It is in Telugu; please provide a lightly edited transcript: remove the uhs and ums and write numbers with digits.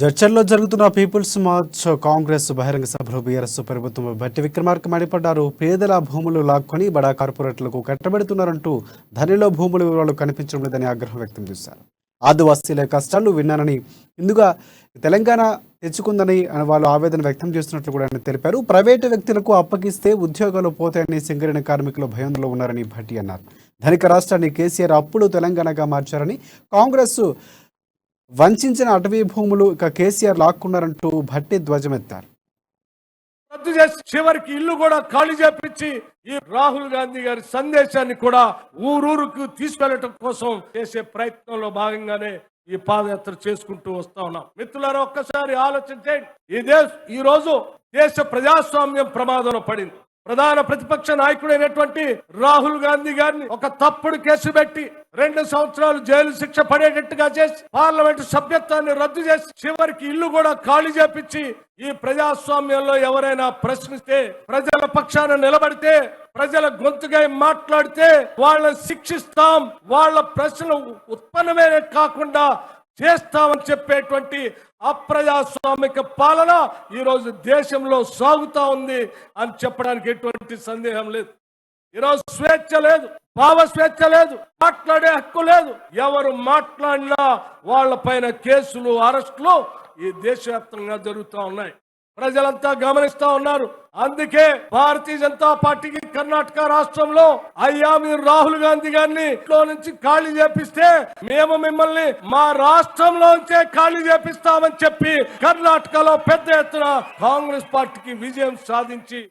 జడ్చర్లో జరుగుతున్న పీపుల్స్ మార్చ్ కాంగ్రెస్ బహిరంగ సభలో బీఆర్ఎస్ ప్రభుత్వం భట్టి విక్రమార్క మండిపడ్డారు. పేదల భూములు లాక్కొని బడా కార్పొరేట్లకు కట్టబెడుతున్నారంటూ ధనిలో భూముల వివరాలు కనిపించడం లేదని ఆగ్రహం వ్యక్తం చేశారు. ఆదివాసీల కష్టాలు విన్నానని, ఇందుగా తెలంగాణ తెచ్చుకుందని వాళ్ళు ఆవేదన వ్యక్తం చేస్తున్నట్లు కూడా ఆయన తెలిపారు. ప్రైవేటు వ్యక్తులకు అప్పగిస్తే ఉద్యోగాలు పోతాయని సింగరేణి కార్మికులు భయంలో ఉన్నారని భట్టి అన్నారు. ధనిక రాష్ట్రాన్ని కేసీఆర్ అప్పుడు తెలంగాణగా మార్చారని, కాంగ్రెస్ వంచిన అటవీ భూములు ఇక కేసీఆర్ లాక్కున్నారంటూ భట్టి ధ్వజమెత్తారు. రద్దు చేసి చివరికి ఇల్లు కూడా ఖాళీ చేపించి ఈ రాహుల్ గాంధీ గారి సందేశాన్ని కూడా ఊరూరుకు తీసుకెళ్లటం కోసం చేసే ప్రయత్నంలో భాగంగానే ఈ పాదయాత్ర చేసుకుంటూ వస్తా ఉన్నాం. మిత్రులారా, ఒక్కసారి ఆలోచించండి. ఈ రోజు దేశ ప్రజాస్వామ్యం ప్రమాదంలో పడింది. ప్రధాన ప్రతిపక్ష నాయకుడైనటువంటి రాహుల్ గాంధీ గారిని ఒక తప్పుడు కేసు పెట్టి 2 సంవత్సరాలు జైలు శిక్ష పడేటట్టుగా చేసి పార్లమెంటు సభ్యత్వాన్ని రద్దు చేసి చివరికి ఇల్లు కూడా ఖాళీ చేపించి ఈ ప్రజాస్వామ్యంలో ఎవరైనా ప్రశ్నిస్తే, ప్రజల పక్షాన నిలబడితే, ప్రజల గొంతుగా మాట్లాడితే వాళ్ళని శిక్షిస్తాం, వాళ్ళ ప్రశ్నలు ఉత్పన్నమే కాకుండా చేస్తామని చెప్పేటువంటి అప్రజాస్వామిక పాలన ఈరోజు దేశంలో సాగుతా ఉంది అని చెప్పడానికి ఎటువంటి సందేహం లేదు. ఈరోజు స్వేచ్ఛ లేదు, భావ స్వేచ్ఛ లేదు, మాట్లాడే హక్కు లేదు. ఎవరు మాట్లాడినా వాళ్ళ పైన కేసులు, అరెస్టులు ఈ దేశవ్యాప్తంగా జరుగుతూ ఉన్నాయి. ప్రజలంతా గమనిస్తా ఉన్నారు. అందుకే భారతీయ జనతా పార్టీకి కర్ణాటక రాష్ట్రంలో అయ్యా మీరు రాహుల్ గాంధీ గారిని ఇంట్లో నుంచి ఖాళీ చేపిస్తే మేము మిమ్మల్ని మా రాష్ట్రంలోంచే ఖాళీ చేపిస్తామని చెప్పి కర్ణాటకలో పెద్ద ఎత్తున కాంగ్రెస్ పార్టీకి విజయం సాధించి